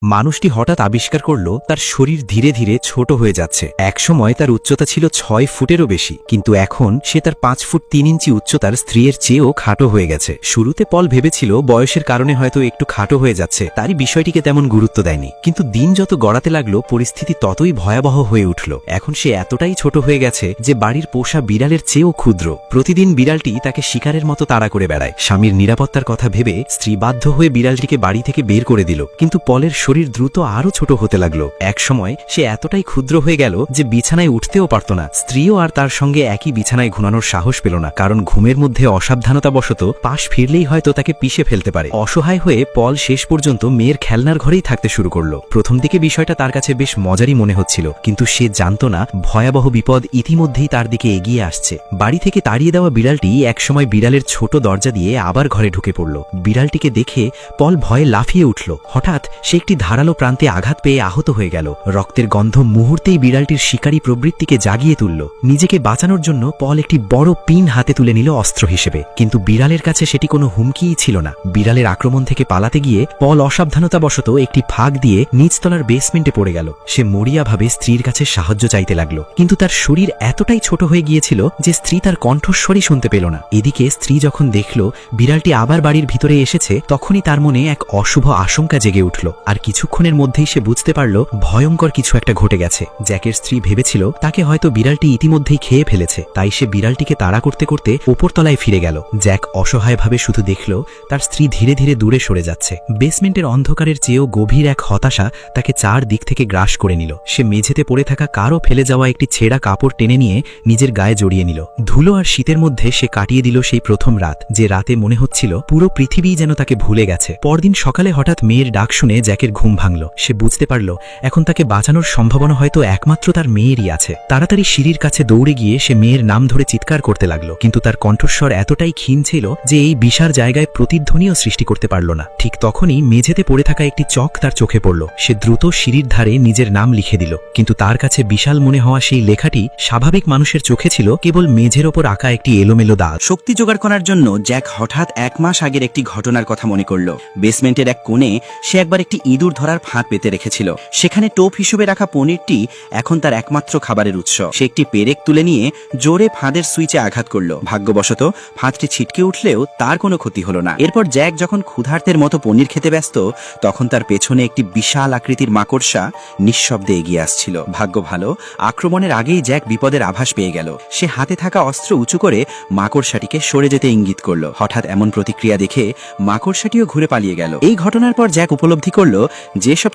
মানুষটি হঠাৎ আবিষ্কার করল তার শরীর ধীরে ধীরে ছোট হয়ে যাচ্ছে। একসময় তার উচ্চতা ছিল 6 ফুটেরও বেশি, কিন্তু এখন সে তার 5 ফুট 3 ইঞ্চি উচ্চতার স্ত্রীর চেয়েও খাটো হয়ে গেছে। শুরুতে পল ভেবেছিল বয়সের কারণে হয়তো একটু খাটো হয়ে যাচ্ছে, তারই বিষয়টিকে তেমন গুরুত্ব দেয়নি। কিন্তু দিন যত গড়াতে লাগলো পরিস্থিতি ততই ভয়াবহ হয়ে উঠল। এখন সে এতটাই ছোট হয়ে গেছে যে বাড়ির পোষা বিড়ালের চেয়েও ক্ষুদ্র। প্রতিদিন বিড়ালটি তাকে শিকারের মতো তাড়া করে বেড়ায়। স্বামীর নিরাপত্তার কথা ভেবে স্ত্রী বাধ্য হয়ে বিড়ালটিকে বাড়ি থেকে বের করে দিল, কিন্তু পলের শরীর দ্রুত আরও ছোট হতে লাগলো। এক সময় সে এতটাই ক্ষুদ্র হয়ে গেল যে বিছানায় উঠতেও পারত না। স্ত্রীও আর তার সঙ্গে একই বিছানায় ঘুমানোর সাহস পেল না, কারণ ঘুমের মধ্যে অসাবধানতাবশত পাশ ফিরলেই হয়তো তাকে পিষে ফেলতে পারে। অসহায় হয়ে পল শেষ পর্যন্ত মেয়ের খেলনার ঘরেই থাকতে শুরু করলো। প্রথম দিকে বিষয়টা তার কাছে বেশ মজারই মনে হচ্ছিল, কিন্তু সে জানত না ভয়াবহ বিপদ ইতিমধ্যেই তার দিকে এগিয়ে আসছে। বাড়ি থেকে তাড়িয়ে দেওয়া বিড়ালটি একসময় বিড়ালের ছোট দরজা দিয়ে আবার ঘরে ঢুকে পড়ল। বিড়ালটিকে দেখে পল ভয়ে লাফিয়ে উঠল। হঠাৎ সে একটি ধারালো প্রান্তে আঘাত পেয়ে আহত হয়ে গেল। রক্তের গন্ধ মুহূর্তেই বিড়ালটির শিকারী প্রবৃত্তিকে জাগিয়ে তুলল। নিজেকে বাঁচানোর জন্য পল একটি বড় পিন হাতে তুলে নিল অস্ত্র হিসেবে, কিন্তু বিড়ালের কাছে সেটি কোনো হুমকিই ছিল না। বিড়ালের আক্রমণ থেকে পালাতে গিয়ে পল অসাবধানতাবশত একটি ফাঁক দিয়ে নিচতলার বেসমেন্টে পড়ে গেল। সে মরিয়াভাবে স্ত্রীর কাছে সাহায্য চাইতে লাগলো, কিন্তু তার শরীর এতটাই ছোট হয়ে গিয়েছিল যে স্ত্রী তার কণ্ঠস্বরই শুনতে পেল না। এদিকে স্ত্রী যখন দেখল বিড়ালটি আবার বাড়ির ভিতরে এসেছে, তখনই তার মনে এক অশুভ আশঙ্কা জেগে উঠল। আর কিছুক্ষণের মধ্যেই সে বুঝতে পারল ভয়ঙ্কর কিছু একটা ঘটে গেছে। জ্যাকের স্ত্রী ভেবেছিল তাকে হয়তো বিড়ালটি ইতিমধ্যেই খেয়ে ফেলেছে, তাই সে বিড়ালটিকে তাড়া করতে করতে উপরতলায় ফিরে গেল। জ্যাক অসহায়ভাবে শুধু দেখল তার স্ত্রী ধীরে ধীরে দূরে সরে যাচ্ছে। বেসমেন্টের অন্ধকারের চেয়েও গভীর এক হতাশা তাকে চারদিক থেকে গ্রাস করে নিল। সে মেঝেতে পড়ে থাকা কারও ফেলে যাওয়া একটি ছেঁড়া কাপড় টেনে নিয়ে নিজের গায়ে জড়িয়ে নিল। ধুলো আর শীতের মধ্যে সে কাটিয়ে দিল সেই প্রথম রাত, যে রাতে মনে হচ্ছিল পুরো পৃথিবী যেন তাকে ভুলে গেছে। পরদিন সকালে হঠাৎ মেয়ের ডাক শুনে জ্যাকের ঘুম ভাঙল। সে বুঝতে পারল এখন তাকে বাঁচানোর সম্ভাবনা হয়তো একমাত্র তার মেয়েরই আছে। তাড়াতাড়ি সিঁড়ির কাছে দৌড়ে গিয়ে সে মেয়ের নাম ধরে চিৎকার করতে লাগলো, কিন্তু তার কণ্ঠস্বর এতটাই ক্ষীণ ছিল যে এই বিশাল জায়গায় প্রতিধ্বনিও সৃষ্টি করতে পারল না। ঠিক তখনই মেঝেতে পড়ে থাকা একটি চক তার চোখে পড়ল। সে দ্রুত সিঁড়ির ধারে নিজের নাম লিখে দিল, কিন্তু তার কাছে বিশাল মনে হওয়া সেই লেখাটি স্বাভাবিক মানুষের চোখে ছিল কেবল মেঝের ওপর আঁকা একটি এলোমেলো দাগ। শক্তি জোগাড় করার জন্য জ্যাক হঠাৎ 1 মাস আগের একটি ঘটনার কথা মনে করল। বেসমেন্টের এক কোণে সে একবার একটি ইঁদুর ধরার ফাঁদ পেতে রেখেছিল। সেখানে টোপ হিসেবে রাখা পনিরটি এখন তার একমাত্র খাবারের উৎস। সে একটি পেরেক তুলে নিয়ে জোরে ফাঁদের সুইচে আঘাত করল। ভাগ্যবশত ফাঁদটি ছিটকে উঠলেও তার কোনো ক্ষতি হলো না। এরপর জ্যাক যখন ক্ষুধার্তের মতো পনির খেতে ব্যস্ত, তখন তার পেছনে একটি বিশাল আকৃতির মাকড়সা নিঃশব্দে এগিয়ে আসছিল। ভাগ্য ভালো, আক্রমণের আগেই জ্যাক বিপদের আভাস পেয়ে গেল। সে হাতে থাকা অস্ত্র উঁচু করে মাকড়সাটিকে সরে যেতে ইঙ্গিত করল। হঠাৎ এমন প্রতিক্রিয়া দেখে মাকড়সাটিও ঘুরে পালিয়ে গেল। এই ঘটনার পর জ্যাক উপলব্ধি করল যেসব